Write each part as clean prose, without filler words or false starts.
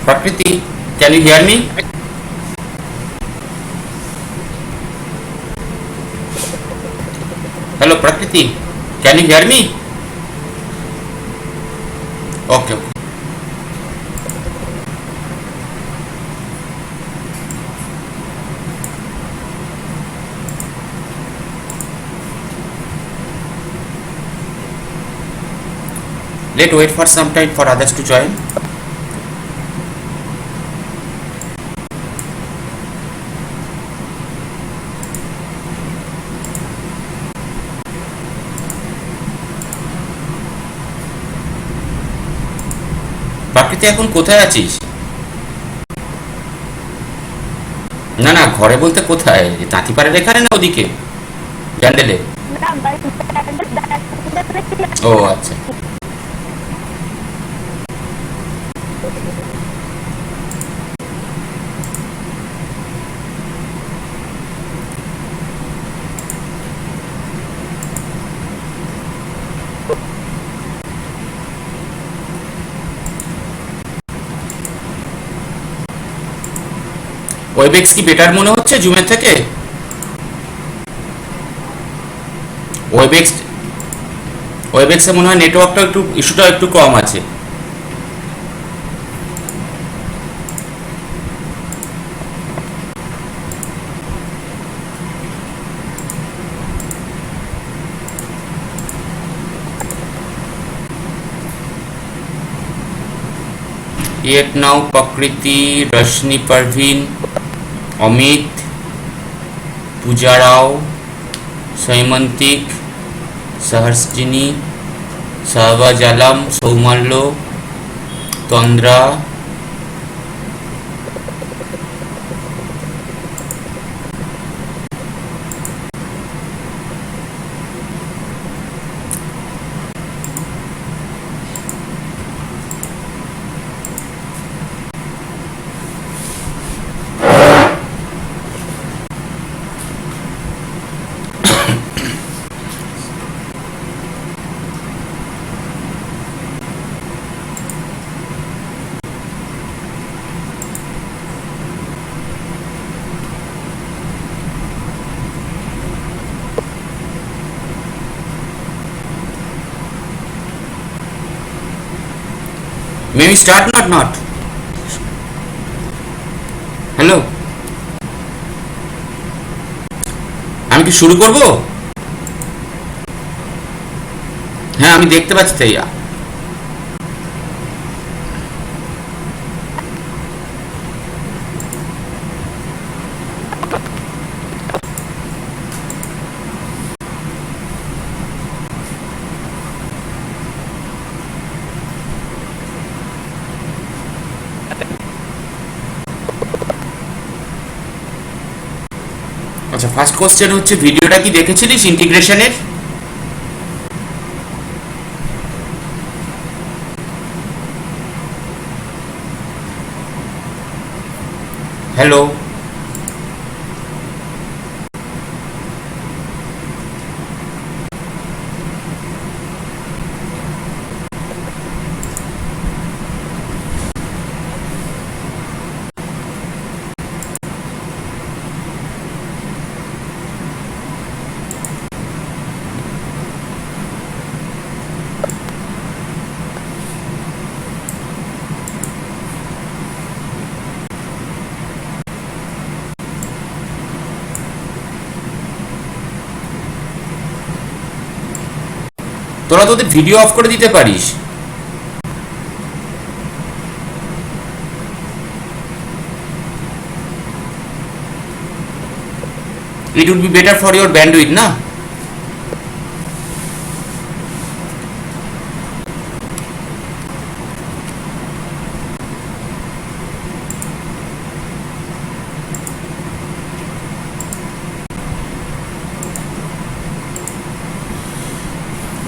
Prakriti, can you hear me? Hello Prakriti, can you hear me? Okay, okay. Let's wait for some time for others to join. প্রাকৃতি এখন কোথায় আছিস? না না, ঘরে বলতে কোথায়? তাঁতিপাড়ার এখানে না ওদিকে ব্যান্ডেলে? ও আচ্ছা। ওয়েবেক্স কি বেটার মনে হচ্ছে জুমের থেকে? ওয়েবেক্স ওয়েবেক্সে মনে হয় নেটওয়ার্কটা একটু ইস্যুটা একটু কম আছে। Yet now Prakriti, Rashni Parveen, Amit, Pooja Rao, Saimantik, Saharsjini, Shahbaz Alam, Soumallo, Tandra, may we start not? Hello, আমি কি শুরু করব? হ্যাঁ আমি দেখতে পাচ্ছি তাই। আচ্ছা, ফার্স্ট কোশ্চেন হচ্ছে ভিডিওটা কি দেখেছিলিস ইন্টিগ্রেশনের? হ্যালো, তোরা তোদের ভিডিও অফ করে দিতে পারিস। It would be better for your bandwidth, না?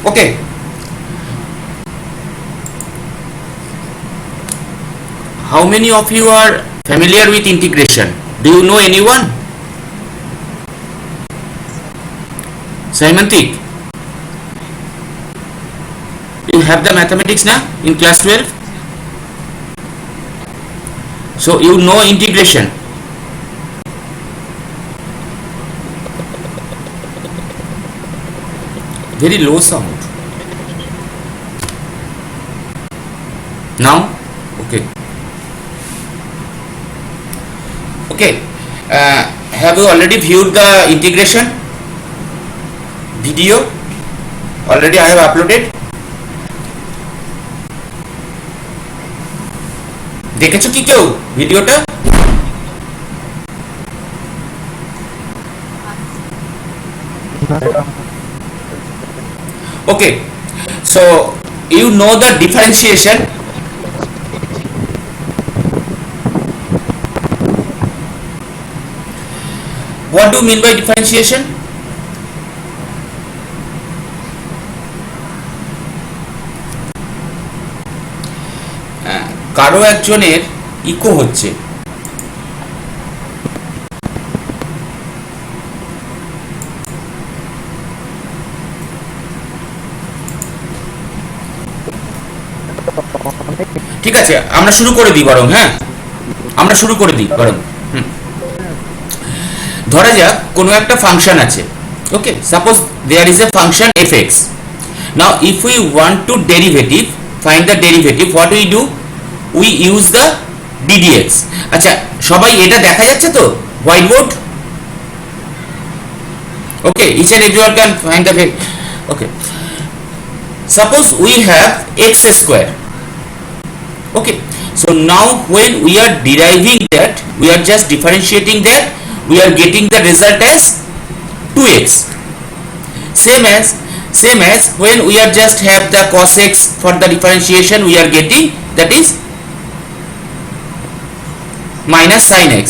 Okay. How many of you are familiar with integration? Do you know anyone? Saimantik, you have the mathematics now in class 12, so you know integration. Very low sound now. Okay. Have you already viewed the integration video? Already I have uploaded. দেখেছো কি কেউ ভিডিওটা? Okay, so you know the differentiation. What do you mean by differentiation? কারো একজনের eco হচ্ছে। ঠিক আছে, আমরা শুরু করে দিই বরং। হ্যাঁ, আমরা শুরু করে দিই বরং। ধরা যাক কোনো একটা ফাংশন আছে। Okay, suppose there is a function fx. Now if we want to derivative, find the derivative, what we do? We use the ddx. আচ্ছা, সবাই এটা দেখা যাচ্ছে তো white board? Okay, each and everyone can find the okay, suppose we have x square. Okay, so now when we are deriving that, we are just differentiating that, we are getting the result as 2x. Same as when we are just have the cos x for the differentiation, we are getting that is minus sin x.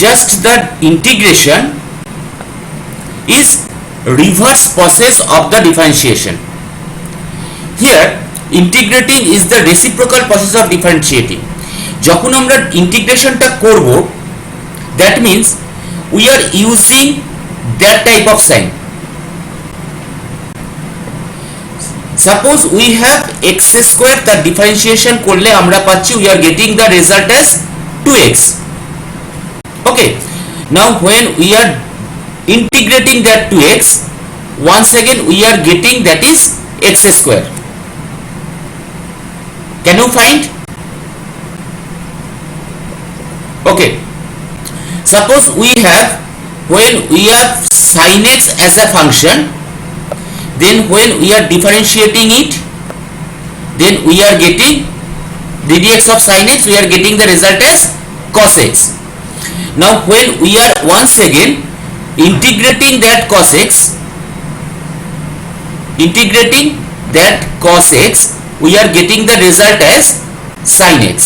Just the integration is reverse process of the differentiation. Here integrating is the reciprocal process of differentiating. যখন আমরা ইন্টিগ্রেশনটা করব, that means we are using that type of sign. Suppose we have x square, the differentiation করলে আমরা পাচ্ছি we are getting the result as 2x. Okay, now when we are integrating that to x, once again we are getting that is x square. Can you find? Okay, suppose we have, when we have sin x as a function, then when we are differentiating it, then we are getting ddx of sin x, we are getting the result as cos x. Now when we are once again integrating that cos x, we are getting the result as sin x.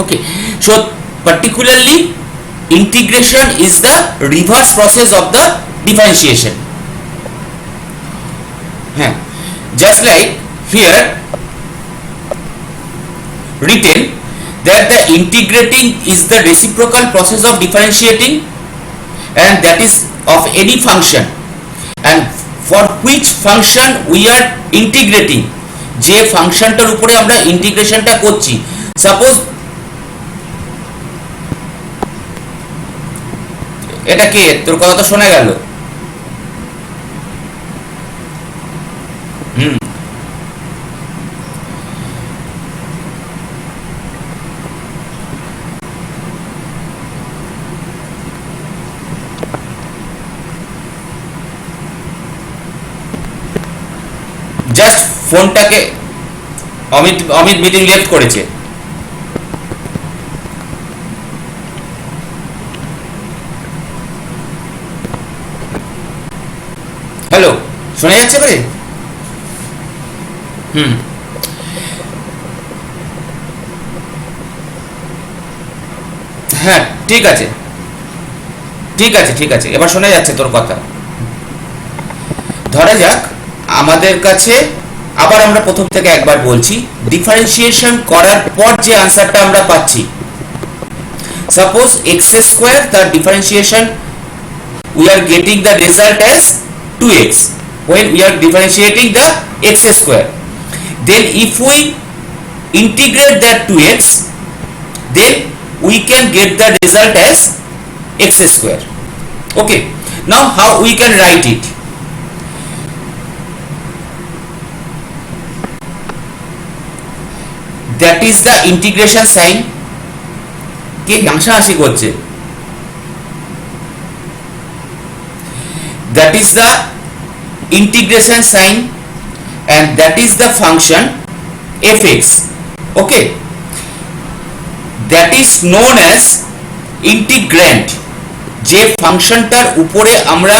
Okay, so particularly integration is the reverse process of the differentiation. Just like here written that the integrating is the reciprocal process of differentiating, and that is of any function, and for which function we are integrating, যে ফাংশনটার উপরে আমরা ইন্টিগ্রেশনটা করছি। Suppose এটা কে, তোর কথা তো শোনা গেল। জাস্ট ফোনটাকে অমিত অমিত মিটিং লেফট করেছে। হ্যালো, শোনা যাচ্ছে এবারে? হ্যাঁ ঠিক আছে ঠিক আছে ঠিক আছে, এবার শোনা যাচ্ছে তোর কথা। ধরা যাক আমাদের কাছে, আবার আমরা প্রথম থেকে একবার বলছি, ডিফারেন্সিয়েশন করার পর যে আনসারটা আমরা পাচ্ছি, সাপোজ এক্স স্কোয়ার, তার differentiation we are getting the result as 2x when we are differentiating the x square. Then if we integrate that 2x, then we can get the result as x square. Okay, now how we can write it? That is the integration sign. কে হাসি করছে? That is the integration sign and that is the function fx. Okay, that is known as integrand. যে ফাংশনটার উপরে আমরা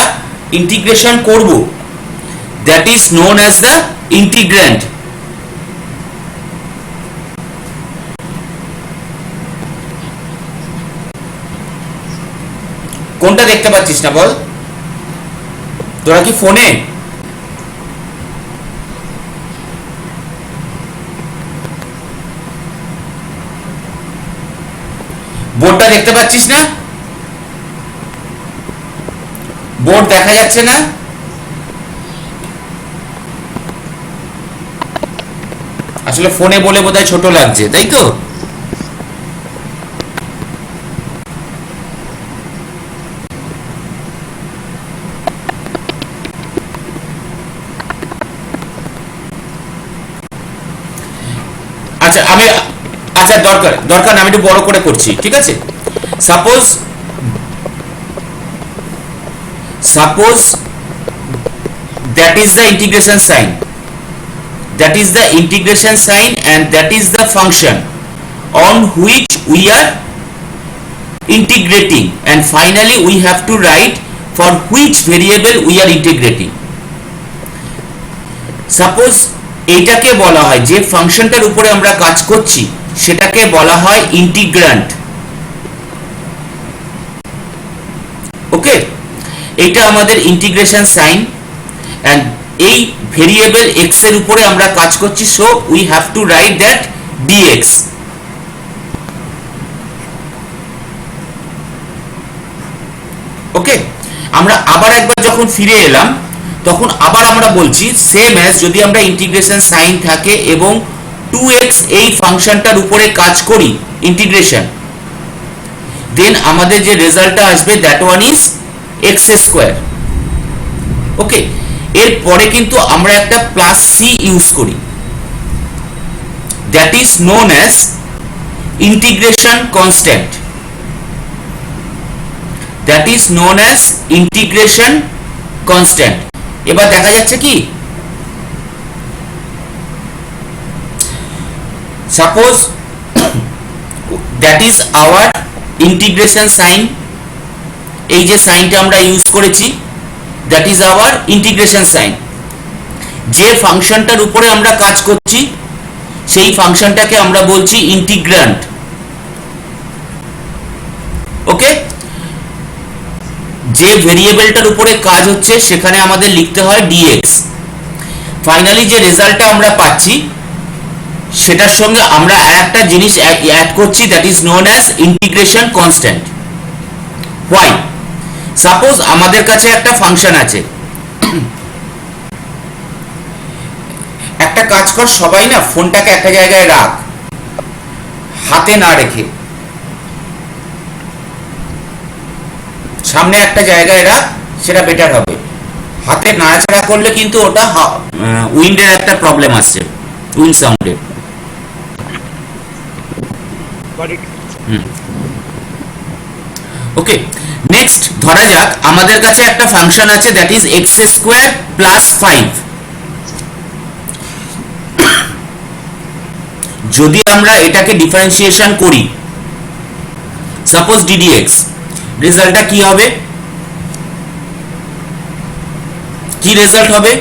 integration করব, that is known as the integrand. কোনটা দেখতে পাচ্ছিস না বল? তোরা কি ফোনে? বোর্ডটা দেখতে পাচ্ছিস না? বোর্ড দেখা যাচ্ছে না? আসলে ফোনে বলে বোধহয় ছোট লাগছে, তাই তো? আচ্ছা আমি, আচ্ছা দরকার দরকার না, আমি একটু বড় করে করছি, ঠিক আছে? Suppose suppose that is the integration sign, that is the integration sign and that is the function on which we are integrating, and finally we have to write for which variable we are integrating. Suppose এইটাকে বলা হয়, যে ফাংশনটার উপরে আমরা কাজ করছি সেটাকে বলা হয় ইন্টিগ্র্যান্ড। ওকে, এইটা আমাদের ইন্টিগ্রেশন সাইন এন্ড এই ভেরিয়েবল এক্স এর উপরে আমরা কাজ করছি, so we have to write that dx. Okay, আমরা আবার একবার যখন ফিরে এলাম তখন আবার আমরা বলছি সেম অ্যাজ যদি আমরা ইন্টিগ্রেশন সাইন থাকে এবং 2x এই ফাংশনটার উপরে কাজ করি ইন্টিগ্রেশন, দেন আমাদের যে রেজাল্টটা আসবে that one is x square. Okay, এরপরে কিন্তু আমরা একটা প্লাস সি ইউজ করি, that is known as integration constant, that is known as integration constant. এবার দেখা যাচ্ছে কি, suppose that is our integration sign, এই যে সাইনটা আমরা ইউজ করেছি that is our integration sign. যে ফাংশনটার উপরে আমরা কাজ করছি সেই ফাংশনটাকে আমরা বলছি ইন্টিগ্র্যান্ড। ওকে, যে ভেরিয়েবলটার উপরে কাজ হচ্ছে সেখানে আমাদের লিখতে হয় dx। ফাইনালি যে রেজাল্টটা আমরা পাচ্ছি সেটার সঙ্গে আমরা আরেকটা জিনিস অ্যাড করছি, that is known as integration constant. Why? Suppose আমাদের কাছে একটা ফাংশন আছে, একটা কাজ কর, সবাই না ফোনটাকে একটা জায়গায় রাখ, হাতে না রেখে সামনে একটা জায়গায় রাখ, সেটা বেটার হবে। হাতে নাড়াচাড়া করলে কিন্তু ওটা উইন্ডের একটা প্রবলেম আসছে, উইন্ড সাউন্ডের। ওকে, নেক্সট ধরা যাক আমাদের কাছে একটা ফাংশন আছে that is x square plus 5। যদি আমরা এটাকে ডিফারেন্সিয়েশন করি, সাপোজ ddx, রেজাল্টটা কি হবে? কি রেজাল্ট হবে?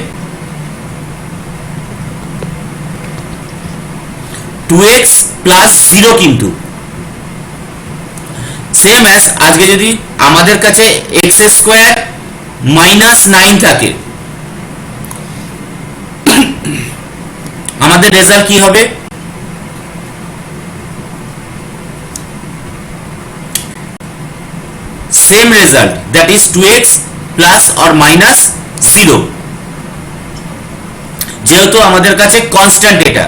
2x প্লাস 0, কিন্তু সেম অ্যাজ আজকে যদি আমাদের কাছে x স্কোয়ার মাইনাস 9 থাকে, আমাদের রেজাল্ট কি হবে? Same result, that is 2x plus or minus 0, যেহেতু আমাদের কাছে কনস্ট্যান্ট এটা।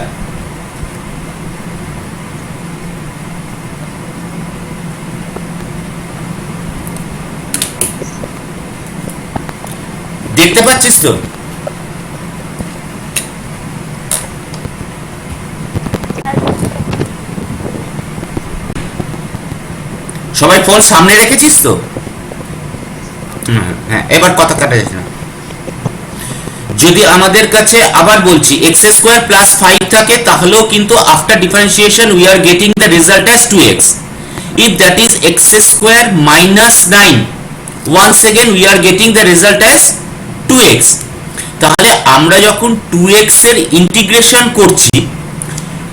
দেখতে পাচ্ছিস তো? সবাই ফোন সামনে রেখেছিস তো? হ্যাঁ, এবার কথা কাটা যাচ্ছে না। যদি আমাদের কাছে আবার বলছি এক্স স্কোয়ার প্লাস 5 থাকে, তাহলেও কিন্তু after differentiation we are getting the result as 2x। If that is x square minus 9, once again we are getting the result as 2x। তাহলে আমরা যখন 2x এর ইন্টিগ্রেশন করছি,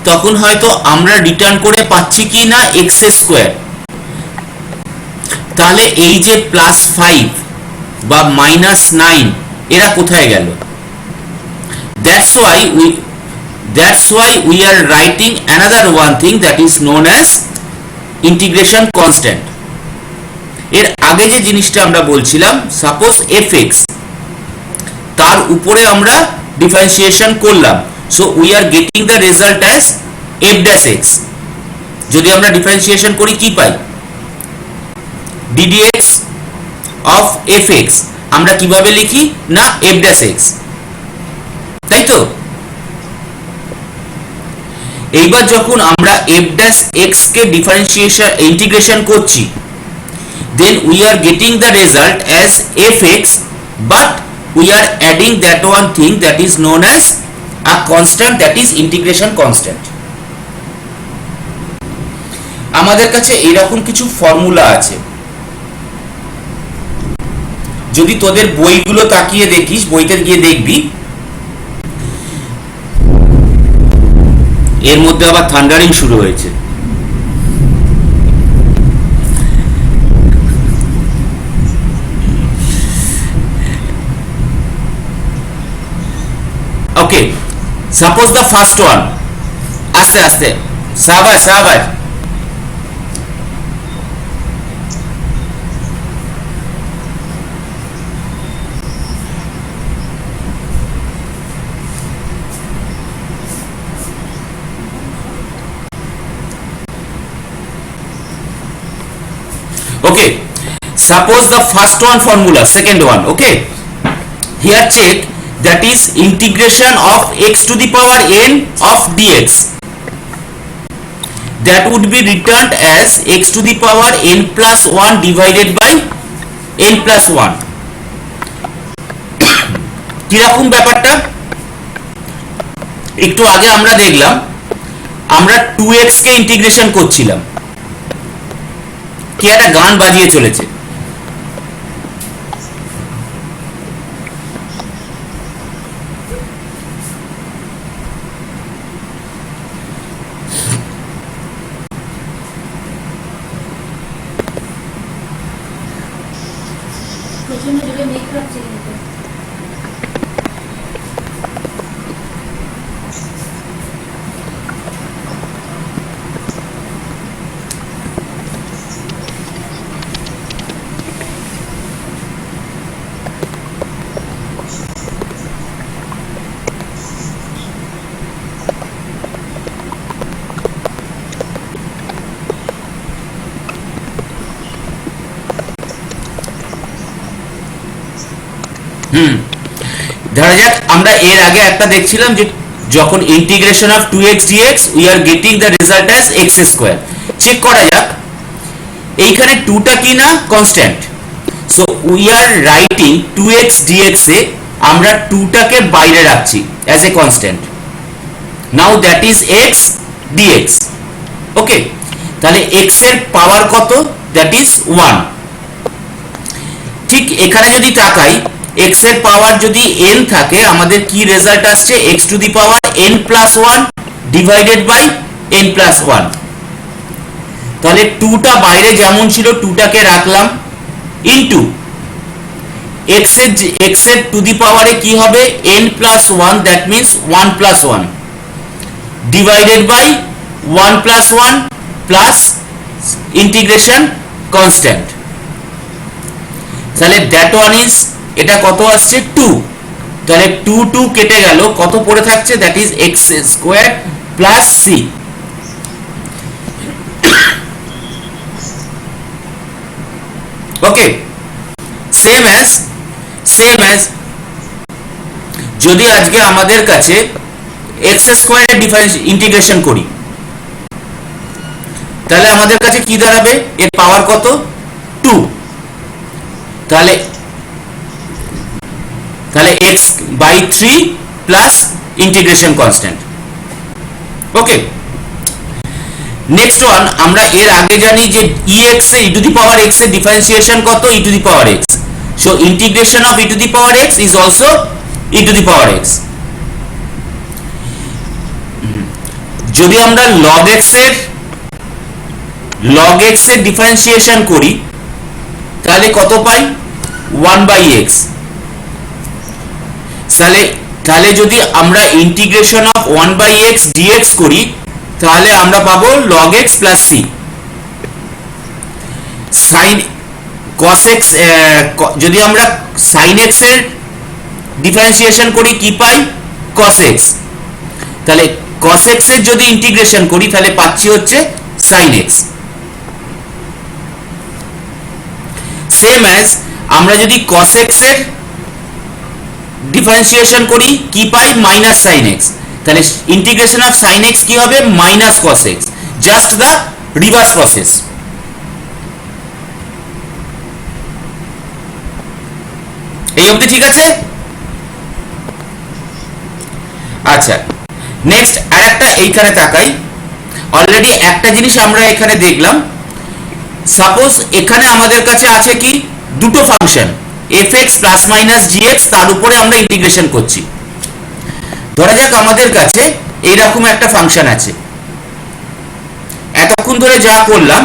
তখন হয়তো আমরা রিটার্ন করে পাচ্ছি কি না x স্কোয়ার। তাহলে এই যে প্লাস 5 বা মাইনাস 9 এরা কোথায় গেল? that's why we are writing another one thing that is known as integration constant। এর আগে যে জিনিসটা আমরা বলছিলাম, সাপোজ fx, তার উপরে আমরা ডিফারেন্সিয়েশন করলাম, so we are getting the result as f dash x। যদি আমরা ডিফারেন্সিয়েশন করি কি পাই? ddx of fx আমরা কিভাবে লিখি না f dash x, তাই তো? এইবার যখন আমরা f dash x কে ডিফারেন্সিয়েশন ইন্টিগ্রেশন করছি, then we are getting the result as fx, but we are adding that one thing that is known as a constant, that is integration constant। আমাদের কাছে এরকম কিছু ফর্মুলা আছে, যদি তোদের বইগুলো তাকিয়ে দেখিস, বইতে গিয়ে দেখবি এর মধ্যে আবার থান্ডারিং শুরু হয়েছে। ওকে, সাপোজ দ্য ফার্স্ট ওয়ান, আস্তে আস্তে, সাবাস সাবাস। Okay, suppose the first one formula, second one, okay, here check, that is integration of x to the power n of dx, that would be returned as x to the power n plus 1 divided by n plus 1। কিরকম ব্যাপারটা? একটু আগে আমরা দেখলাম আমরা 2x কে integration করছিলাম, কি একটা গান বাজিয়ে চলেছে। ধরা যাক আমরা এর আগে একটা দেখছিলাম যে যখন integration of 2x dx we are getting the result as x square. Check করা যাক, এইখানে 2 টা কি না constant, so we are writing 2x dx এ আমরা 2 টাকে বাইরে রাখছি as a constant. Now that is x dx। Okay, তাহলে x এর পাওয়ার কত, দ্যাট ইজ 1। ঠিক এখানে যদি তাকাই, x এর পাওয়ার যদি n থাকে, আমাদের কি রেজাল্ট আসছে, x to the power n plus 1 divided by n plus 1। তাহলে 2টা বাইরে যেমন ছিল 2টাকে রাখলাম, ইনটু x এর টু দি পাওয়ারে কি হবে, n plus 1, that means 1 plus 1 divided by 1 plus 1 plus integration constant. তাহলে দ্যাট ওয়ান ইজ, এটা কত আসছে 2। তাহলে 2 2 কেটে গেল, কত পড়ে থাকছে, that is x square plus c। Okay, same as যদি আজকে আমাদের কাছে x স্কয়ারের ডিফারেন্স ইন্টিগ্রেশন করি, তাহলে আমাদের কাছে কি দাঁড়াবে, এর পাওয়ার কত 2। তাহলে x বাই 3 plus integration constant. Okay, next one, আমরা এর আগে জানি যে ex এ e to the power x এর ডিফারেন্সিয়েশন কত, e to the power x। So integration of e to the power x is also e to the power x। যদি আমরা log x এর ডিফারেন্সিয়েশন করি, তাহলে কত পাই, 1/x। তাহলে যদি আমরা ইন্টিগ্রেশন অফ 1/x dx করি, তাহলে আমরা পাবো log x plus c। sin cos x, যদি আমরা sin x এর ডিফারেন্সিয়েশন করি, কি পাই, cos x। তাহলে cos x এর যদি ইন্টিগ্রেশন করি, তাহলে পাচ্ছি হচ্ছে sin x। সেম অ্যাজ আমরা যদি cos x এর ডিফারেন্সিয়েশন করি, কি পাই, মাইনাস sin x। তাহলে ইন্টিগ্রেশন অফ sin x কি হবে, minus cos x, just the reverse process. এই অবধি ঠিক আছে? আচ্ছা, নেক্সট আরেকটা এইখানে তাকাই। অলরেডি একটা জিনিস আমরা এখানে দেখলাম, সাপোজ এখানে আমাদের কাছে আছে কি, দুটো function fx plus minus gx, তার উপরে আমরা ইন্টিগ্রেশন করছি। ধরা যাক আমাদের কাছে এইরকম একটা ফাংশন আছে। এতক্ষণ ধরে যা করলাম,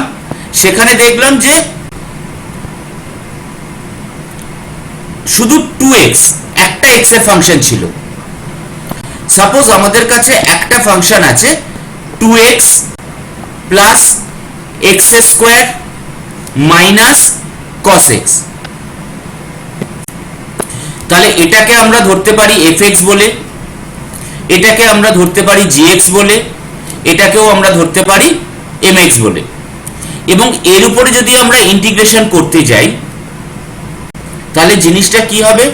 সেখানে দেখলাম যে শুধু 2x, একটা x এর ফাংশন ছিল। সাপোজ আমাদের কাছে একটা ফাংশন আছে 2x plus x square minus cos x। তাহলে এটাকে আমরা ধরতে পারি fx বলে, এটাকে আমরা ধরতে পারি gx বলে, এটাকেও আমরা ধরতে পারি mx বলে। এবং এর উপরে যদি আমরা ইন্টিগ্রেশন করতে যাই, তাহলে জিনিসটা কি হবে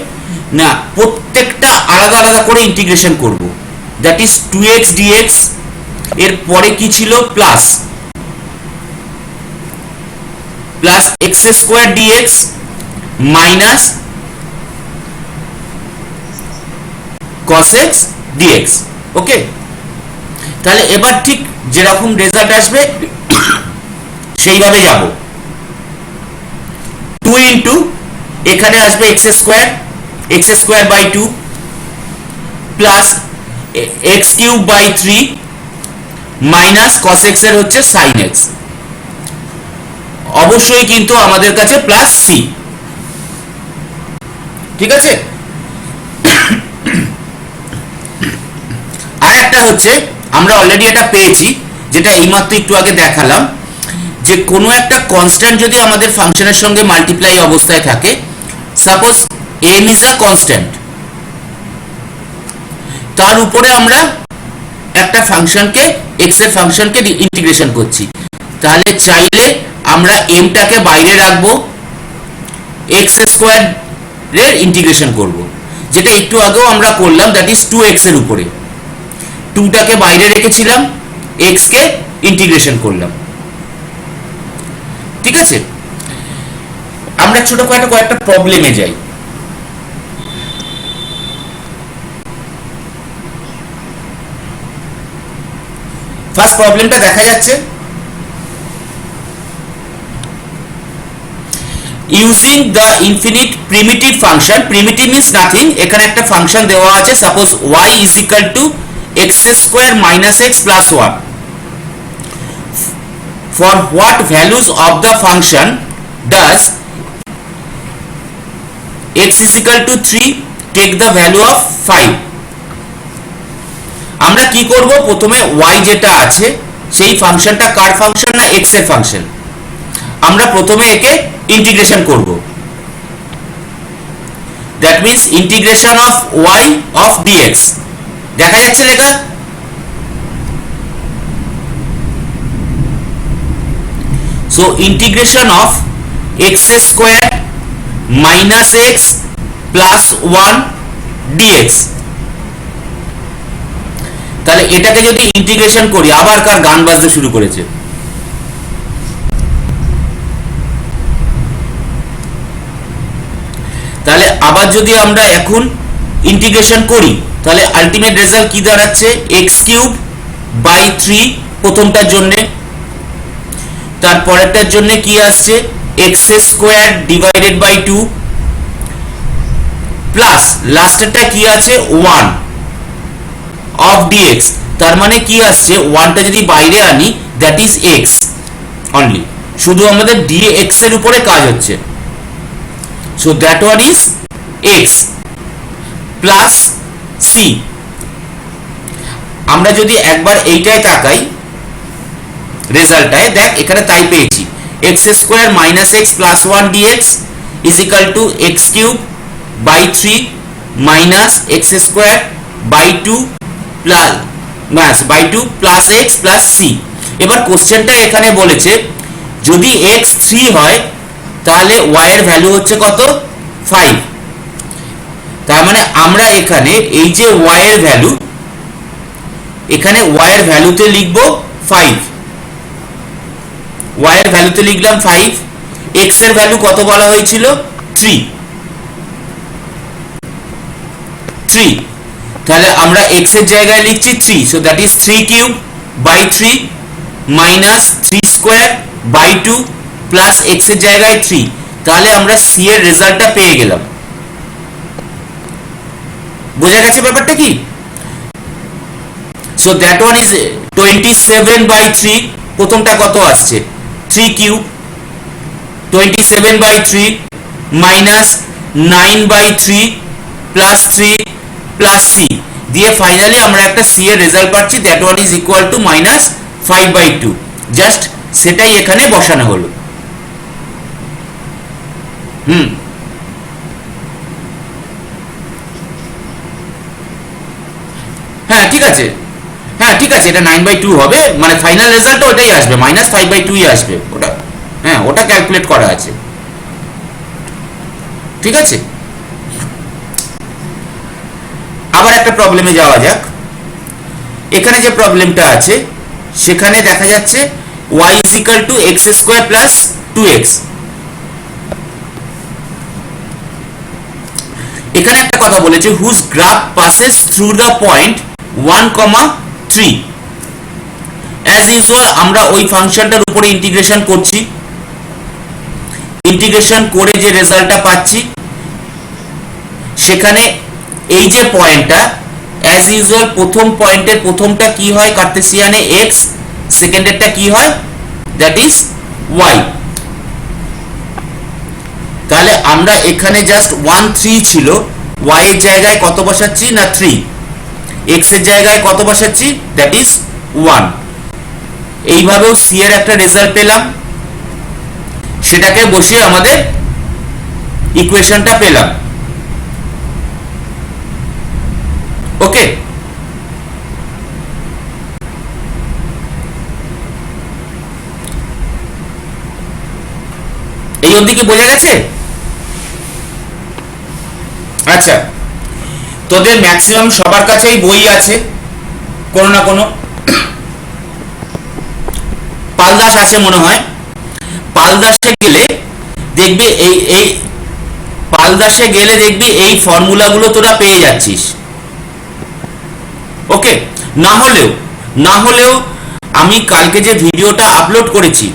না, প্রত্যেকটা আলাদা আলাদা করে ইন্টিগ্রেশন করব। দ্যাট ইজ 2x dx, এর পরে কি ছিল, plus x square dx minus cos x dx। Okay, তাহলে এবার ঠিক যেরকম রেজাল্ট আসবে সেইভাবে যাব। 2 ইনটু এখানে আসবে x square by 2 plus x cube by 3 minus cos x এর হচ্ছে sin x। অবশ্যই কিন্তু আমাদের কাছে প্লাস c। ঠিক আছে? আর একটা হচ্ছে, আমরা অলরেডি এটা পেয়েছি, যেটা এইমাত্র একটু আগে দেখালাম, যে কোনো একটা কনস্ট্যান্ট যদি আমাদের ফাংশনের সঙ্গে মাল্টিপ্লাই অবস্থায় থাকে, suppose m is a constant, তার উপরে আমরা একটা ফাংশনকে, x এর ফাংশনকে ইন্টিগ্রেশন করছি, তাহলে চাইলে আমরা m টাকে বাইরে রাখবো, x স্কয়ার এর ইন্টিগ্রেশন করব, যেটা একটু আগেও আমরা করলাম, দ্যাট ইজ 2x এর উপরে 2 টাকে বাইরে রেখেছিলাম, x কে ইন্টিগ্রেশন করলাম। ঠিক আছে? আমরা ছোটখাটো কয়েকটা প্রবলেমে যাই। ফার্স্ট প্রবলেমটা দেখা যাচ্ছে। Using the infinite primitive function, primitive means nothing, এখানে একটা ফাংশন দেওয়া আছে, suppose y is equal to x square minus x plus one. For what values of the function does x is equal to 3 take the value of 5? আমরা কি করব, প্রথমে y যেটা আছে সেই ফাংশনটা কার ফাংশন না x এর ফাংশন, আমরা প্রথমে একে ইন্টিগ্রেশন করব। That means integration of y of dx। দেখা যাচ্ছে লেখা? So integration of x square minus x plus 1 dx। তাহলে এটাকে যদি ইন্টিগ্রেশন করি, আবার কার গান বাজতে শুরু করেছে, তাহলে আবার যদি আমরা এখন ইন্টিগ্রেশন করি তাহলে আলটিমেট রেজাল্ট কি দাঁড়াচ্ছে, x কিউব বাই 3 প্রথমটার জন্য, তারপরেরটার জন্য কি আসছে x square divided by 2 plus লাস্টেরটা কি আছে 1 অফ dx। তার মানে কি আসছে, 1টা যদি বাইরে আনি দ্যাট ইজ x অনলি, শুধু আমাদের dx এর উপরে কাজ হচ্ছে। So that one is x plus c। আমরা যদি একবার এইটাই তাকাই রেজাল্টটায়, দেখ এখানে তাই পেয়েছি, x square minus x plus 1 dx is equal to x cube by 3 minus x square by 2 plus x plus c. এবার কোশ্চেনটা এখানে বলেছে যদি এক্স 3 হয় তাহলে y এর ভ্যালু হচ্ছে কত 5। তার মানে আমরা এখানে এই যে y এর ভ্যালু, এখানে y এর ভ্যালুতে লিখবো 5, y এর ভ্যালুতে লিখলাম 5, x এর ভ্যালু কত বলা হয়েছিল 3। তাহলে আমরা x এর জায়গায় লিখছি 3, so that is 3 cube by 3 minus 3 square by 2 plus x এর জায়গায় 3। তাহলে আমরা c এর রেজাল্টটা পেয়ে গেলাম। বোঝা গেছে ব্যাপারটা কি? So that one is 27 by 3, প্রথমটা কত আসছে 3 cube 27 by 3 minus 9 by 3 plus 3 plus c দিয়ে ফাইনালি আমরা একটা c এর রেজাল্ট পাচ্ছি, that one is equal to minus 5 by 2। Just সেটাই এখানে বসানো হলো। হ্যাঁ ঠিক আছে, এটা 9/2 হবে, মানে ফাইনাল রেজাল্ট ওটাই আসবে, মাইনাস 5/2 আসবে ওটা। হ্যাঁ ওটা ক্যালকুলেট করা আছে, ঠিক আছে। আবার একটা প্রবলেমে যাওয়া যাক। এখানে যে প্রবলেমটা আছে সেখানে দেখা যাচ্ছে y is equal to x square plus 2x। এখানে একটা কথা বলেছে whose graph passes through the point 1,3। as usual আমরা ওই ফাংশনটার উপরে ইন্টিগ্রেশন করছি, ইন্টিগ্রেশন করে যে রেজাল্টটা পাচ্ছি সেখানে এই যে পয়েন্টটা as usual প্রথম পয়েন্টের প্রথমটা কি হয় কার্টেসিয়ানে x, সেকেন্ডেরটা কি হয় দ্যাট ইজ y। তাহলে আমরা এখানে জাস্ট 1 3 ছিল, y এর জায়গায় কত বসাচ্ছি না 3, x এর জায়গায় কত বসাচ্ছি দ্যাট ইজ 1। এইভাবেও c এর একটা রেজাল্ট পেলাম, সেটাকে বসিয়ে আমাদের ইকুয়েশনটা পেলাম। ওকে, এই অবধি কি বোঝা গেছে? আচ্ছা, তোদের ম্যাক্সিমাম সবার কাছেই বই আছে কোনো না কোনো, পালদাস আছে মনে হয়। পালদাসে গেলে দেখবি এই পালদাসে গেলে দেখবি এই ফর্মুলাগুলো তোরা পেয়ে যাচ্ছিস। ওকে, না হলেও আমি কালকে যে ভিডিওটা আপলোড করেছি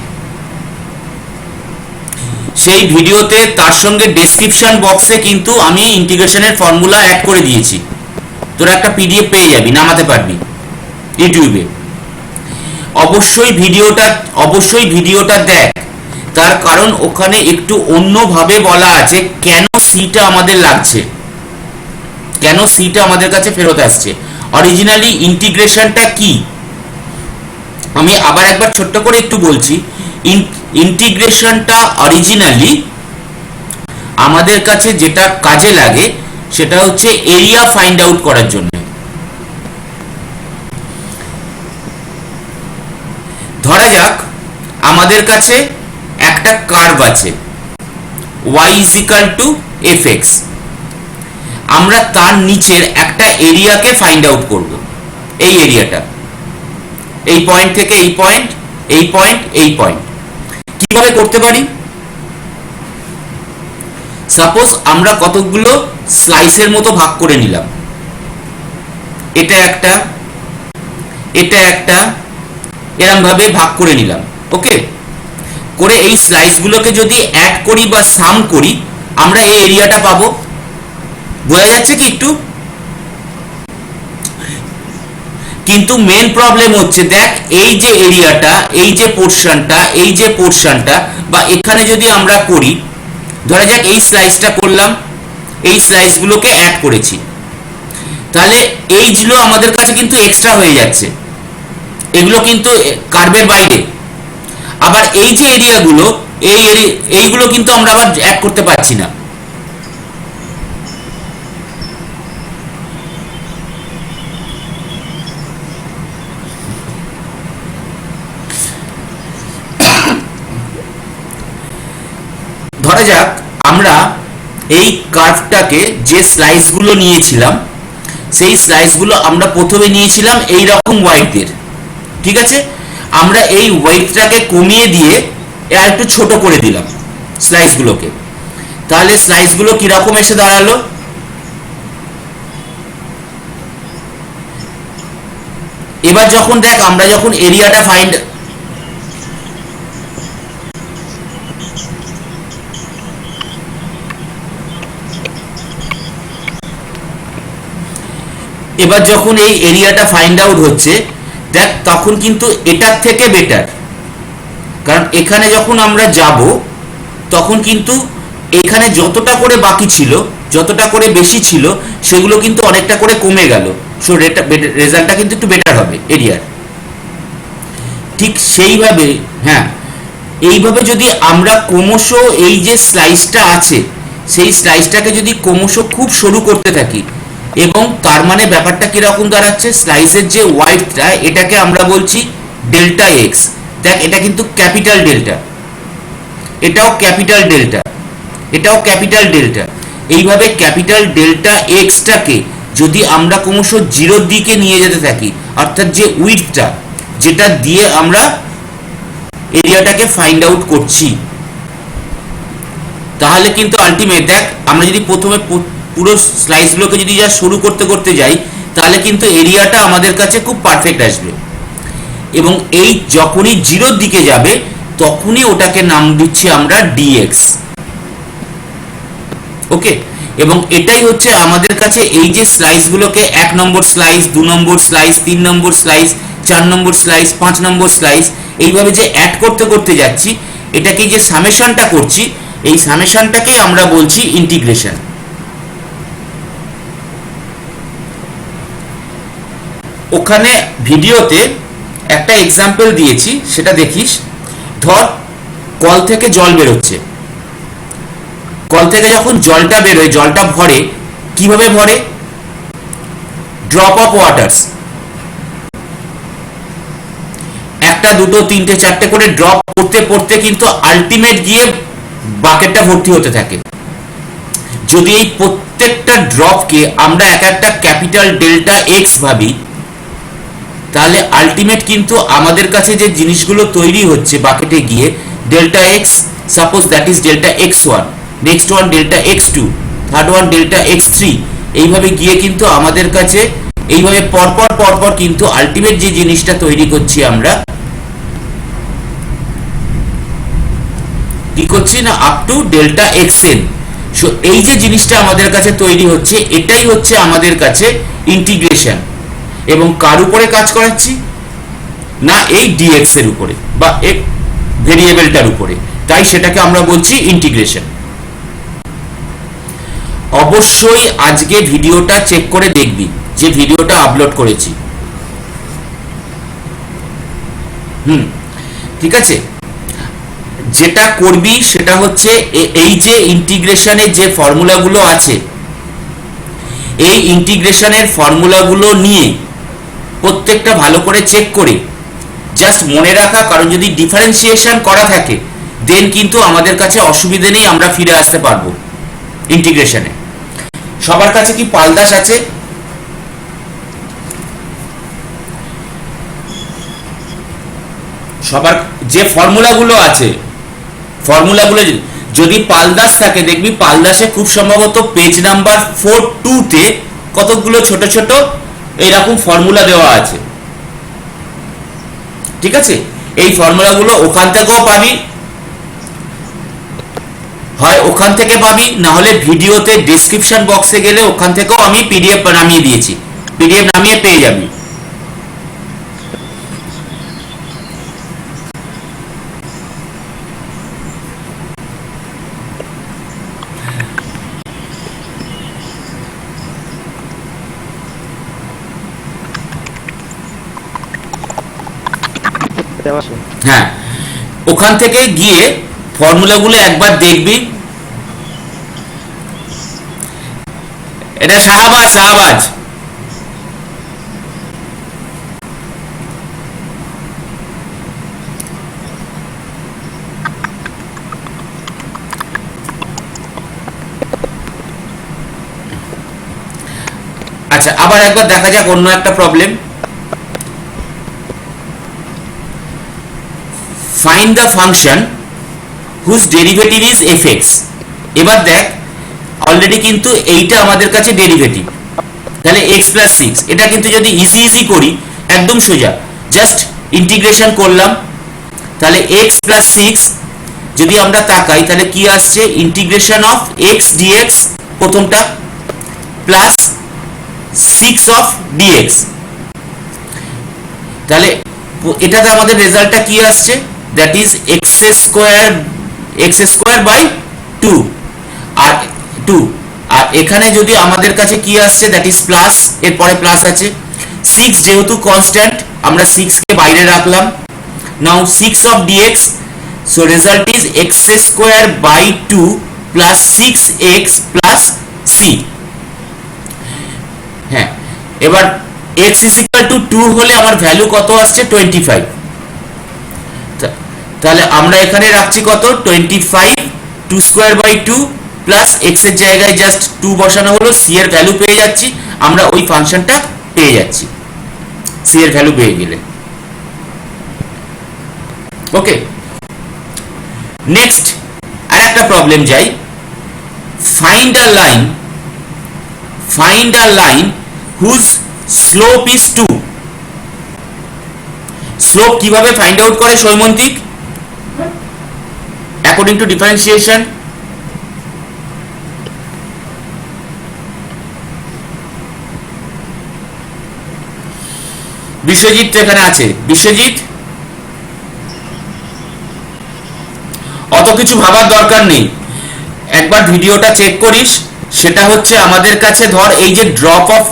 সেই ভিডিওতে তার সঙ্গে ডেসক্রিপশন বক্সে কিন্তু আমি ইন্টিগ্রেশনের ফর্মুলা অ্যাড করে দিয়েছি। তোরা একটা পিডিএফ পেয়ে যাবি, নামাতে পারবি ইউটিউবে। অবশ্যই ভিডিওটা দেখ, তার কারণ ওখানে একটু অন্যভাবে বলা আছে কেন সিটা আমাদের লাগছে, কেন সিটা আমাদের কাছে ফেরত আসছে, অরিজিনালি ইন্টিগ্রেশনটা কি। আমি আবার একবার ছোট্ট করে একটু বলছি, ইন্টিগ্রেশনটা অরিজিনালি আমাদের কাছে যেটা কাজে লাগে সেটা হচ্ছে এরিয়া ফাইন্ড আউট করার জন্য। ধরা যাক আমাদের কাছে একটা কার্ভ আছে y is equal to fx, আমরা তার নিচের একটা এরিয়াকে ফাইন্ড আউট করব। এই এরিয়াটা এই পয়েন্ট থেকে এই পয়েন্ট, এই পয়েন্ট, এই পয়েন্ট কিভাবে করতে পারি? সাপোজ আমরা কতগুলো স্লাইসের মতো ভাগ করে নিলাম, এটা একটা, এটা একটা, এরকম ভাবে ভাগ করে নিলাম। ওকে, করে এই স্লাইসগুলোকে যদি অ্যাড করি বা সাম করি আমরা এই এরিয়াটা পাবো। বোঝা যাচ্ছে কি একটু? কিন্তু মেন প্রবলেম হচ্ছে, দেখ এই যে এরিয়াটা, এই যে পোর্শনটা, এই যে পোর্শনটা, বা এখানে যদি আমরা করি, ধরা যাক এই স্লাইসটা করলাম, এই স্লাইসগুলোকে অ্যাড করেছি, তাহলে এইগুলো আমাদের কাছে কিন্তু এক্সট্রা হয়ে যাচ্ছে, এগুলো কিন্তু কার্ভের বাইরে। আবার এই যে এরিয়াগুলো, এইগুলো কিন্তু আমরা আবার অ্যাড করতে পারছি না। ধরা যাক আমরা এই কার্ভটাকে যে স্লাইসগুলো নিয়েছিলাম, সেই স্লাইসগুলো আমরা প্রথমে নিয়েছিলাম এই রকম ওয়াইডের, ঠিক আছে? আমরা এই ওয়েটটাকে কমিয়ে দিয়ে আর একটু ছোট করে দিলাম স্লাইসগুলোকে, তাহলে স্লাইসগুলো কিরকম এসে দাঁড়ালো? এবার যখন দেখ আমরা যখন এরিয়াটা ফাইন্ড, এবার যখন এই এরিয়াটা ফাইন্ড আউট হচ্ছে, দেখ তখন কিন্তু এটার থেকে বেটার, কারণ এখানে যখন আমরা যাব তখন কিন্তু এখানে যতটা করে বাকি ছিল, যতটা করে বেশি ছিল, সেগুলো কিন্তু অনেকটা করে কমে গেল। সো রেজাল্টটা কিন্তু একটু বেটার হবে এরিয়ার। ঠিক সেইভাবে, হ্যাঁ, এইভাবে যদি আমরা ক্রমশ এই যে স্লাইসটা আছে সেই স্লাইসটাকে যদি ক্রমশ খুব সরু করতে থাকি, এবং তার মানে ব্যাপারটা কিরকম দাঁড়াচ্ছে, স্লাইসের যে ওয়াইডটা এটাকে আমরা বলছি ডেল্টা এক্স। দেখ এটা কিন্তু ক্যাপিটাল ডেল্টা, এটাও ক্যাপিটাল ডেল্টা, এটাও ক্যাপিটাল ডেল্টা। এইভাবে ক্যাপিটাল ডেল্টা এক্সটাকে যদি আমরা ক্রমশ জিরোর দিকে নিয়ে যেতে থাকি, অর্থাৎ যে উইডথটা যেটা দিয়ে আমরা এরিয়াটাকে ফাইন্ড আউট করছি, তাহলে কিন্তু আলটিমেট, দেখ আমরা যদি প্রথমে পুরো স্লাইসগুলোকে যদি যা শুরু করতে করতে যাই, তাহলে কিন্তু এরিয়াটা আমাদের কাছে খুব পারফেক্ট আসবে। এবং এই যখনই জিরোর দিকে যাবে তখনই ওটাকে নাম দিচ্ছি আমরা ডিএক্স। ওকে, এবং এটাই হচ্ছে আমাদের কাছে এই যে স্লাইসগুলোকে 1 নম্বর স্লাইস, 2 নম্বর স্লাইস, 3 নম্বর স্লাইস, 4 নম্বর স্লাইস, 5 নম্বর স্লাইস, এইভাবে যে অ্যাড করতে করতে যাচ্ছি, এটাকে যে সামেশনটা করছি, এই সামেশনটাকেই আমরা বলছি ইন্টিগ্রেশন। ওখানে ভিডিওতে একটা এক্সাম্পল দিয়েছি, সেটা দেখিস। ধর কল থেকে জল বেরোচ্ছে, কল থেকে যখন জলটা বেরোয়, জলটা ভরে, কিভাবে ভরে? ড্রপ অফ ওয়াটারস, একটা, দুটো, তিনটে, চারটে করে ড্রপ পড়তে পড়তে কিন্তু আলটিমেট গিয়ে বাকেটটা ভর্তি হতে থাকে। যদি এই প্রত্যেকটা ড্রপকে আমরা এক একটা ক্যাপিটাল ডেল্টা এক্স ভাবি, তাহলে আলটিমেট কিন্তু আমাদের কাছে যে জিনিসগুলো তৈরি হচ্ছে বাকেটে গিয়ে, delta x, suppose that is delta x one, next one delta x two, third one delta x three, এইভাবে গিয়ে কিন্তু আমাদের কাছে এইভাবে পরপর পরপর কিন্তু আলটিমেট যে জিনিসটা তৈরি করছি আমরা কি করছি না up to delta xn। So এই যে জিনিসটা আমাদের কাছে তৈরি হচ্ছে এটাই হচ্ছে আমাদের কাছে ইন্টিগ্রেশন, এবং কার উপরে কাজ করাচ্ছি না এই dx এর উপরে বা ভেরিয়েবলটার উপরে, তাই সেটাকে আমরা বলছি ইন্টিগ্রেশন। অবশ্যই আজকে ভিডিওটা চেক করে দেখবি যে ভিডিওটা আপলোড করেছি। ঠিক আছে, যেটা করবি সেটা হচ্ছে এই যে ইন্টিগ্রেশনের যে ফর্মুলাগুলো আছে এই ইন্টিগ্রেশনের ফর্মুলাগুলো নিয়ে প্রত্যেকটা ভালো করে চেক করে জাস্ট মনে রাখা, কারণ যদি ডিফারেন্সিয়েশন করা থাকে দেন কিন্তু আমাদের কাছে অসুবিধে নেই, আমরা ফিরে আসতে পারবো ইন্টিগ্রেশনে। সবার কাছে কি পালদাস আছে? সবার যে ফর্মুলাগুলো আছে ফর্মুলাগুলো যদি পালদাস থাকে দেখবি পালদাসে খুব সম্ভবত পেজ নাম্বার 42 তে কতগুলো ছোট ছোট এইরকম ফর্মুলা দেওয়া আছে। ঠিক আছে, এই ফর্মুলাগুলো ওখান থেকেও পাবি, হয় ওখান থেকে পাবি, না হলে ভিডিওতে ডেসক্রিপশন বক্সে গেলে ওখান থেকেও আমি পিডিএফ নামিয়ে দিয়েছি, পিডিএফ নামিয়ে পেয়ে যাবি। হ্যাঁ, ওখান থেকে গিয়ে ফর্মুলাগুলো একবার দেখবি। এটা শাহবাজ, শাহবাজ আচ্ছা, আবার একবার দেখা যাক অন্য একটা problem. Find the function whose derivative is fx। এবার দেখ অলরেডি কিন্তু এইটা আমাদের কাছে ডেরিভেটিভ, তাহলে x প্লাস 6, এটা কিন্তু যদি ইজি করি একদম সোজা জাস্ট ইন্টিগ্রেশন করলাম, তাহলে x প্লাস 6 যদি আমরা তাকাই তাহলে কি আসছে ইন্টিগ্রেশন অফ x dx প্রথমটা প্লাস 6 অফ dx, তাহলে এটাতে আমাদের রেজাল্টটা কি আসছে that is x square by 2 আর 2, আর এখানে যদি আমাদের কাছে কি আসছে that is প্লাস, এরপরে প্লাস আছে 6, যেহেতু কনস্ট্যান্ট আমরা 6 কে বাইরে রাখলাম, now 6 of dx, so result is x square by 2 plus 6x plus c। হ্যাঁ, এবার x is equal to 2 হলে আমার ভ্যালু কত আসছে 25, তাহলে আমরা এখানে রাখছি কত 25, 2 স্কয়ার বাই 2 প্লাস x এর জায়গায় জাস্ট 2 বসানো হলো, c এর ভ্যালু পেয়ে যাচ্ছি, আমরা ওই ফাংশনটা পেয়ে যাচ্ছি c এর ভ্যালু পেয়ে গেলে। ওকে, নেক্সট আরেকটা প্রবলেম যাই। Find a line whose slope is 2। Slope কিভাবে ফাইন্ড আউট করে Saimantik? according to differentiation, Biswajit তো এখানে আছে, বিশ্বজিৎ অত কিছু ভাবার দরকার নেই, একবার ভিডিওটা চেক করিস। সেটা হচ্ছে আমাদের কাছে ধর এই যে ড্রপ অফ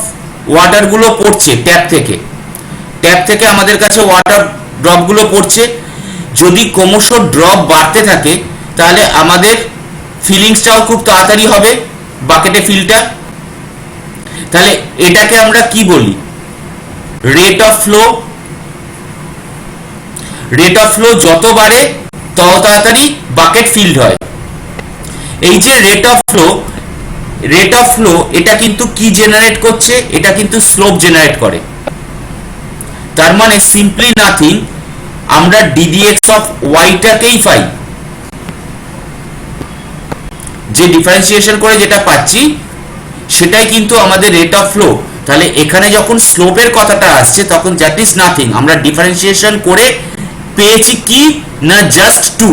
ওয়াটার গুলো পড়ছে ট্যাপ থেকে আমাদের কাছে ওয়াটার ড্রপ গুলো পড়ছে, যদি ক্রমশ ড্রপ বাড়তে থাকে তাহলে আমাদের ফিলিংসটাও খুব তাড়াতাড়ি হবে বাকেটে ফিলটা, তাহলে এটাকে আমরা কি বলি rate of flow. Rate of flow যত বাড়ে তত তাড়াতাড়ি বাকেট ফিল্ড হয়। এই যে রেট অফ ফ্লো এটা কিন্তু কি জেনারেট করছে, এটা কিন্তু স্লোপ জেনারেট করে। তার মানে সিম্পলি নাথিং, আমরা ddx অফ y টাকেই পাই, যে ডিফারেন্সিয়েশন করে যেটা পাচ্ছি সেটাই কিন্তু আমাদের রেট অফ ফ্লো। তাহলে এখানে যখন স্লোপের কথাটা আসছে তখন দ্যাট ইজ নাথিং, আমরা ডিফারেন্সিয়েশন করে পেয়েছি কি না জাস্ট 2,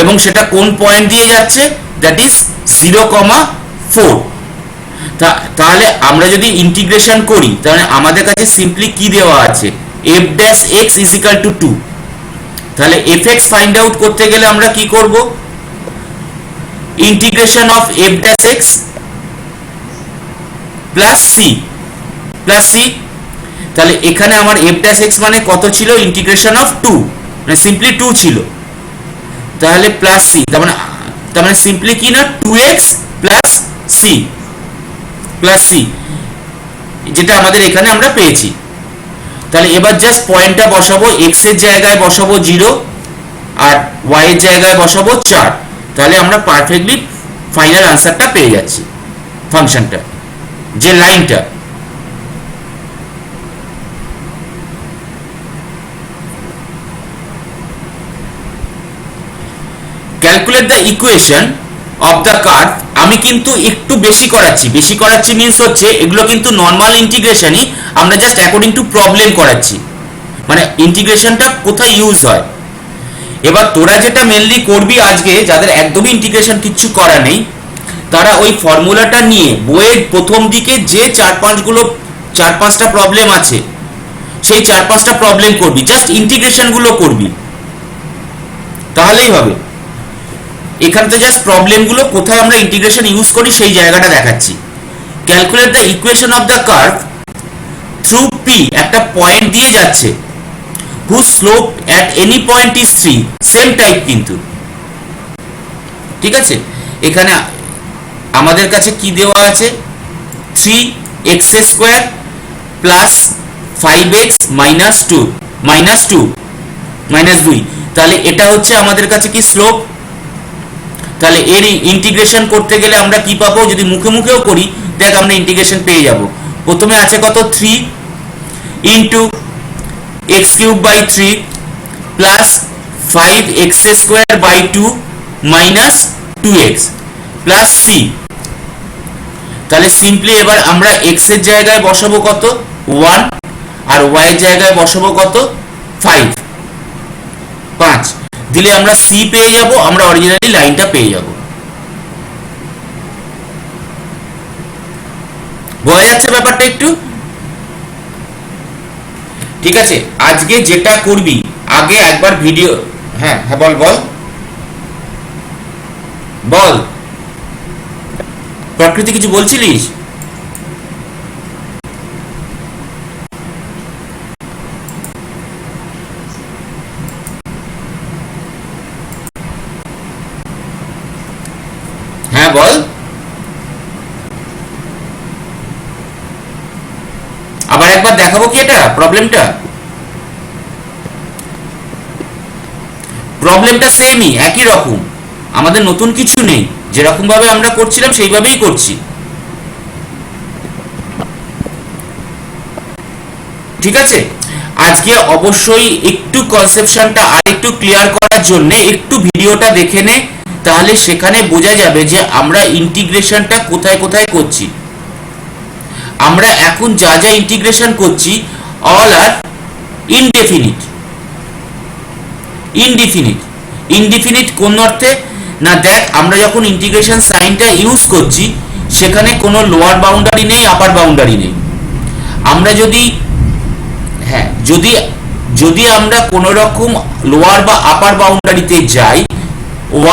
এবং সেটা কোন পয়েন্ট দিয়ে যাচ্ছে, দ্যাট ইজ 0,4। তাহলে আমরা যদি ইন্টিগ্রেশন করি তাহলে আমাদের কাছে সিম্পলি কি দেওয়া আছে, f dash x is equal two 2। তাহলে fx ফাইন্ড আউট করতে গেলে আমরা কি করব, integration of f dash x plus c। তাহলে এখানে আমার f ড্যাশ x মানে কত ছিল, ইন্টিগ্রেশন অফ 2, মানে সিম্পলি 2 ছিল, তাহলে প্লাস c, তার মানে সিম্পলি কি না 2x প্লাস c, যেটা আমাদের এখানে আমরা পেয়েছি। তাহলে এবার জাস্ট পয়েন্টটা বসাবো, x এর জায়গায় বসাবো 0 আর y এর জায়গায় বসাবো 4, তাহলে আমরা পারফেক্টলি ফাইনাল আনসারটা পেয়ে যাচ্ছি ফাংশনটা, যে লাইনটা। Calculate the equation of the curve. আমি কিন্তু একটু বেশি করাচ্ছি মিন্স হচ্ছে এগুলো কিন্তু নর্মাল ইন্টিগ্রেশনই, আমরা জাস্ট অ্যাকর্ডিং টু প্রবলেম করাচ্ছি, মানে ইন্টিগ্রেশনটা কোথায় ইউজ হয়। এবার তোরা যেটা মেনলি করবি আজকে, যাদের একদমই ইন্টিগ্রেশন কিচ্ছু করা নেই, তারা ওই ফর্মুলাটা নিয়ে বইয়ের প্রথম দিকে যে 4-5টা প্রবলেম আছে সেই 4-5টা প্রবলেম করবি, জাস্ট ইন্টিগ্রেশনগুলো করবি, তাহলেই হবে। এখানে তো জাস্ট প্রবলেমগুলো কোথায় আমরা ইন্টিগ্রেশন ইউজ করি সেই জায়গাটা দেখাচ্ছি। Calculate the equation of the curve through P, একটা পয়েন্ট দিয়ে যাচ্ছে, whose slope at any point is 3, same type কিন্তু, ঠিক আছে। এখানে আমাদের কাছে কি দেওয়া আছে, 3x² প্লাস 5x মাইনাস 2, তাহলে এটা হচ্ছে আমাদের কাছে কি স্লোপ। তাহলে এর ইন্টিগ্রেশন করতে গেলে আমরা কি পাবো, যদি মুখে মুখেও করি দেখ আমরা ইন্টিগ্রেশন পেয়ে যাব। প্রথমে আছে কত, 3 into x³/3 plus 5x²/2 minus 2x plus c। তাহলে সিম্পলি এবার আমরা x এর জায়গায় বসাবো কত, 1, আর y এর জায়গায় বসাবো কত, 5 দিলে আমরা c পেয়ে যাব, আমরা অরিজিনালি লাইনটা পেয়ে যাব। বোঝা যাচ্ছে ব্যাপারটা একটু, ঠিক আছে। আজকে যেটা করবি, আগে একবার ভিডিও, হ্যাঁ বল প্রকৃতি কিছু বলছিলিস? হ্যাঁ বল, আবার একবার দেখাবো কি এটা প্রবলেমটা সেমই, একই রকম, আমাদের নতুন কিছু নেই, যেরকম ভাবে আমরা করছিলাম সেইভাবেই করছি, ঠিক আছে। আজকে অবশ্যই একটু কনসেপশনটা আর একটু ক্লিয়ার করার জন্য একটু ভিডিওটা দেখে নে, তাহলে সেখানে বোঝা যাবে যে আমরা ইন্টিগ্রেশনটা কোথায় কোথায় করছি। আমরা এখন যা যা ইন্টিগ্রেশন করছি অল আর ইনডিফিনিট কোন অর্থে না, দেখ আমরা যখন ইন্টিগ্রেশন সাইনটা ইউজ করছি সেখানে কোনো লোয়ার বাউন্ডারি নেই, আপার বাউন্ডারি নেই। আমরা যদি আমরা কোনো রকম লোয়ার বা আপার বাউন্ডারিতে যাই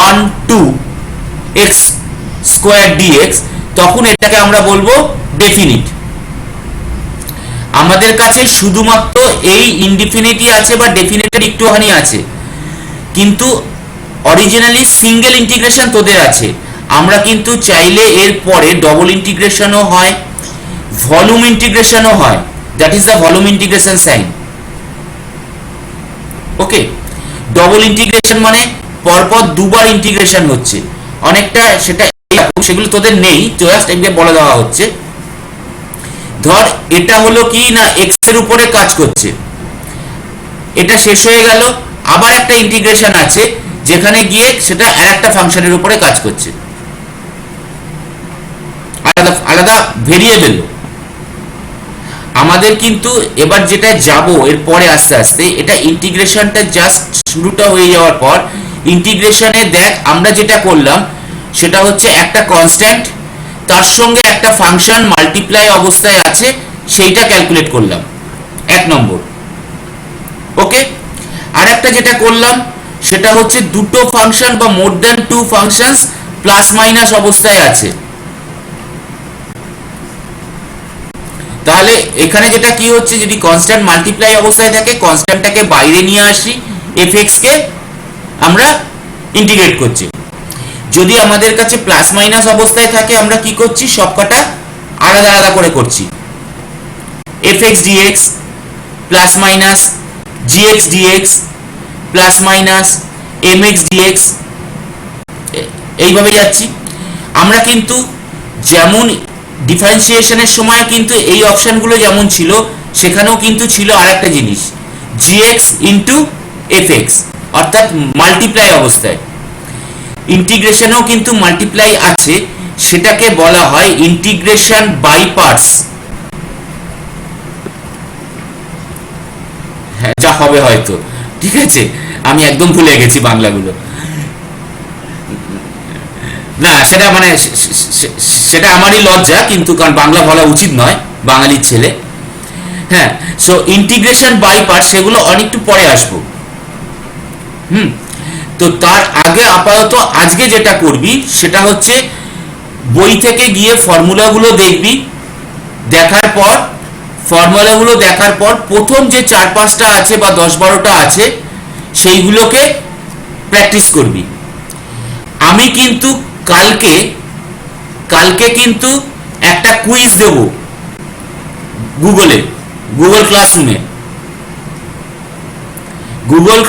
1 2 x² dx, তখন এটাকে আমরা বলবো ডেফিনিট। আমাদের কাছে শুধুমাত্র এই ইনডিফিনিটি আছে বা ডেফিনিটের একটুখানি আছে, কিন্তু অরিজিনালি সিঙ্গেল ইন্টিগ্রেশন তোদের আছে। আমরা কিন্তু চাইলে এর পরে ডবল ইন্টিগ্রেশনও হয়, ভলিউম ইন্টিগ্রেশনও হয়, that is the volume integration sign. Okay, double integration মানে পরপর দুবার ইন্টিগ্রেশন হচ্ছে, অনেকটা সেটা সেগুলো তোদের নেই, জাস্ট একবার বলে দেওয়া হচ্ছে। ধর এটা হলো কি না x এর উপরে কাজ করছে, এটা শেষ হয়ে গেল, আবার একটা ইন্টিগ্রেশন আছে যেখানে গিয়ে সেটা আরেকটা ফাংশনের উপরে কাজ করছে, আলাদা ভেরিয়েবল। আমাদের কিন্তু এবার যেটা যাব এরপরে আস্তে আস্তে, এটা ইন্টিগ্রেশনটা জাস্ট শুরুটা হয়ে যাওয়ার পর ইন্টিগ্রেশনে দেখ আমরা যেটা করলাম সেটা হচ্ছে একটা কনস্ট্যান্ট, তার সঙ্গে একটা ফাংশন মাল্টিপ্লাই অবস্থায় আছে সেইটা ক্যালকুলেট করলাম, 1 নম্বর। ওকে, আর একটা যেটা করলাম সেটা হচ্ছে দুটো ফাংশন বা more than two functions plus minus অবস্থায় আছে। তাহলে এখানে যেটা কি হচ্ছে, যদি কনস্ট্যান্ট মাল্টিপ্লাই অবস্থায় থাকে কনস্ট্যান্টটাকে বাইরে নিয়ে আসি, এফএক্স কে আমরা ইন্টিগ্রেট করছি। যদি আমাদের কাছে প্লাস মাইনাস অবস্থায় থাকে আমরা কি করছি, সবকটা আলাদা আলাদা করে করছি। F x d x plus minus g x d x plus minus m x d x, এইভাবে যাচ্ছি আমরা। কিন্তু যেমন ডিফারেন্সিয়েশনের সময় কিন্তু এই অপশনগুলো যেমন ছিল, সেখানেও কিন্তু ছিল আরেকটা জিনিস, জিএক্স ইন্টু এফএক্স, অর্থাৎ মাল্টিপ্লাই অবস্থায়। ইন্টিগ্রেশনেও কিন্তু মাল্টিপ্লাই আছে, সেটাকে বলা হয় ইন্টিগ্রেশন বাই পার্টস। হ্যাঁ, যা হবে হয়তো, ঠিক আছে, আমি একদম ভুলে গেছি বাংলাগুলো। না সেটা মানে সেটা আমারই লজ্জা, কিন্তু কারণ বাংলা বলা উচিত নয়, বাঙালির ছেলে। হ্যাঁ, সো ইন্টিগ্রেশন বাই পার্ট সেগুলো অনেকটু পরে আসবো। তো তার আগে আপাতত আজকে যেটা করবি সেটা হচ্ছে বই থেকে গিয়ে ফর্মুলাগুলো দেখবি, দেখার পর ফর্মুলাগুলো দেখার পর প্রথম যে 4-5টা আছে বা 10-12টা আছে সেইগুলোকে প্র্যাকটিস করবি। আমি কিন্তু কালকে কিন্তু একটা কুইজ দেব গুগল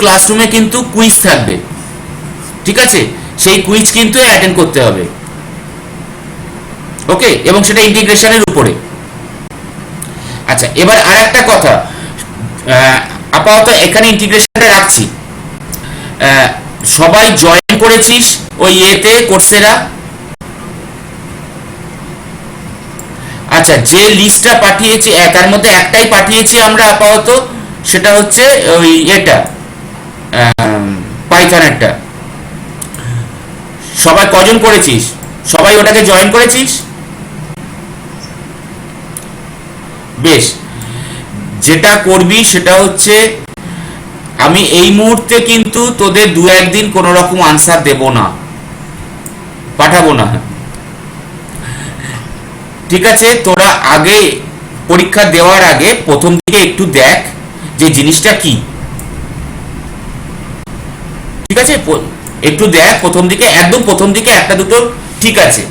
ক্লাসরুমে কিন্তু কুইজ থাকবে, ঠিক আছে, সেই কুইজ কিন্তু অ্যাটেন্ড করতে হবে। ওকে, এবং সেটা ইন্টিগ্রেশনের উপরে। আচ্ছা, এবার আর একটা কথা, আপাতত এখানে ইন্টিগ্রেশনটা রাখছি। সবাই জয়েন করেছিস ওই এতে কোর্সেরা? আচ্ছা, যে লিস্টটা পাঠিয়েছি তার মধ্যে একটাই পাঠিয়েছি আমরা আপাতত, সেটা হচ্ছে ওই এটা পাইথনেরটা। সবাই কজন করেছিস? সবাই ওটাকে জয়েন করেছিস? বেশ, যেটা করবি সেটা হচ্ছে আমি এই মুহূর্তে কিন্তু তোদের 2-1 দিন কোনো রকম আনসার দেব না, পাঠাবো না, ঠিক আছে? তোরা আগে পরীক্ষা দেওয়ার আগে প্রথম দিকে একটু দেখ যে জিনিসটা কি, ঠিক আছে? একটু দেখ প্রথম দিকে, একদম প্রথম দিকে একটা দুটো ঠিক আছে,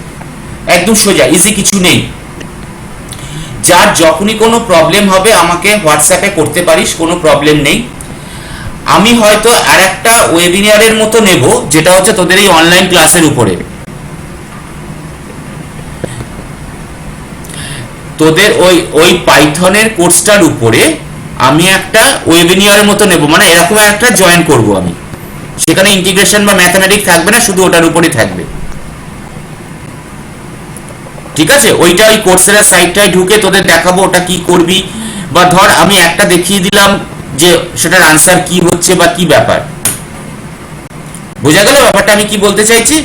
একদম সোজা ইজি, কিছু নেই। যার যখনই কোনো প্রবলেম হবে আমাকে হোয়াটসঅ্যাপে করতে পারিস, কোনো প্রবলেম নেই। আমি হয়তো আর একটা ওয়েবিনারের মতো নেব, যেটা হচ্ছে তোদের এই অনলাইন ক্লাসের উপরে। তোদের ওই পাইথনের কোর্সটার উপরে আমি একটা ওয়েবিনারের মতো নেব, মানে এরকম একটা জয়েন করব আমি। সেখানে ইন্টিগ্রেশন বা ম্যাথমেটিক্স থাকবে না, শুধু ওটার উপরেই থাকবে, ঠিক আছে? ওইটা ওই কোর্সের সাইটটায় ঢুকে তোদের দেখাবো ওটা কি করবি, বা ধর আমি একটা দেখিয়ে দিলাম যে সেটার আনসার কি হচ্ছে বা কি ব্যাপার। বোঝা গেল ব্যাপারটা আমি কি বলতে চাইছি?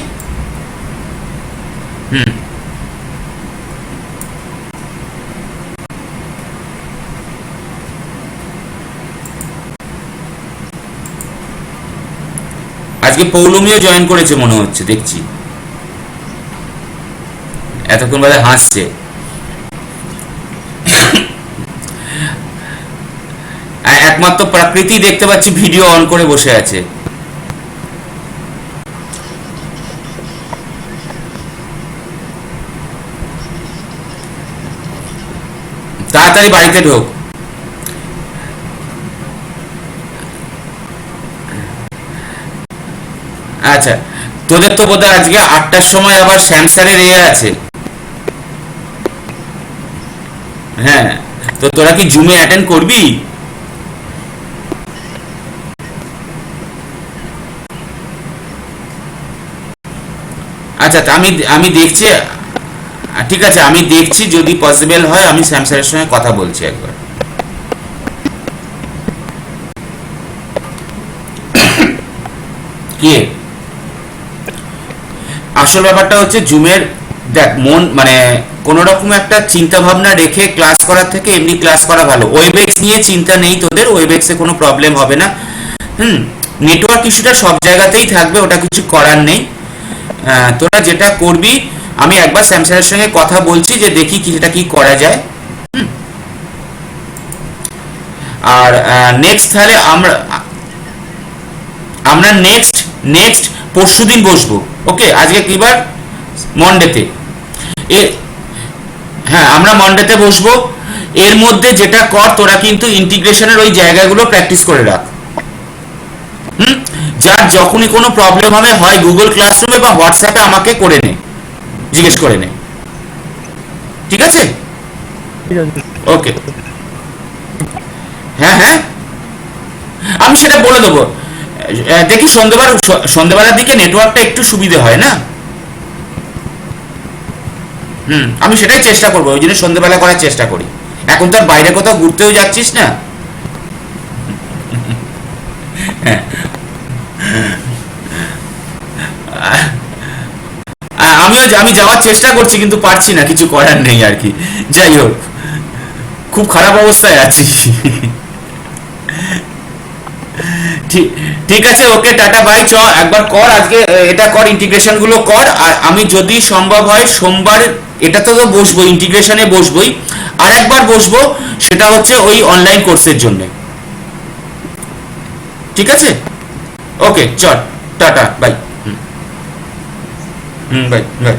আজকে পৌলমিও জয়েন করেছে মনে হচ্ছে, দেখছি এতক্ষণ বাদে হাসছে। একমাত্র প্রকৃতি দেখতে পাচ্ছি ভিডিও অন করে বসে আছে। তাড়াতাড়ি বাড়িতে ঢোক। আচ্ছা, তোদের তো বোধহয় আজকে 8টার সময় আবার স্যামসাংয়ের আছে। হ্যাঁ, তো তোরা কি জুমে অ্যাটেন্ড করবি? আচ্ছা, আমি দেখছি। ঠিক আছে, আমি দেখছি যদি পসিবল হয় আমি স্যাম স্যারের সঙ্গে কথা বলছি একবার। কি আসল ব্যাপারটা হচ্ছে জুমের, দেখ মন মানে কোনো রকম একটা চিন্তা ভাবনা রেখে ক্লাস করার থেকে এমনি ক্লাস করা ভালো। ওয়েবএক্স নিয়ে চিন্তা নেই তোদের, ওয়েবএক্সে কোনো প্রবলেম হবে না। নেটওয়ার্ক ইস্যুটা সব জায়গাতেই থাকবে, ওটা কিছু করার নেই। তোরা যেটা করবি, আমি একবার স্যামসাংয়ের সঙ্গে কথা বলছি যে দেখি সেটা কি করা যায়। আর নেক্সট তাহলে আমরা আমরা নেক্সট পরশুদিন বসবো। ওকে, আজকে কি বার? মন্ডেতে। হ্যাঁ, আমরা মন্ডেতে বসবো। এর মধ্যে যেটা কর, তোরা কিন্তু ইন্টিগ্রেশনের ওই জায়গাগুলো প্র্যাকটিস করে রাখ। যার যখনই কোনো প্রবলেম হবে, হয় গুগল ক্লাসরুমে বা হোয়াটসঅ্যাপে আমাকে করে নে, জিজ্ঞেস করে নে। ঠিক আছে? ওকে। হ্যাঁ হ্যাঁ, আমি সেটা বলে দেবো। দেখি সন্ধ্যেবেলার দিকে নেটওয়ার্কটা একটু সুবিধে হয় না। আমি সেটাই চেষ্টা করবো, ওই জন্য সন্ধ্যেবেলা করার চেষ্টা করি। এখন তো আর বাইরে কোথাও ঘুরতেও যাচ্ছিস না। আমি যাওয়ার চেষ্টা করছি কিন্তু পারছি না, কিছু করার নেই আর কি। যাই হোক, খুব খারাপ অবস্থায় আছি। ঠিক আছে, ওকে, টাটা বাই। চ একবার কর আজকে, এটা কর, ইন্টিগ্রেশন গুলো কর। আর আমি যদি সম্ভব হয় সোমবার, এটা তো বসবো, ইন্টিগ্রেশনে বসবোই, আর একবার বসবো, সেটা হচ্ছে ওই অনলাইন কোর্সের জন্য। ঠিক আছে? ওকে, চল, টাটা বাই। Bye bye.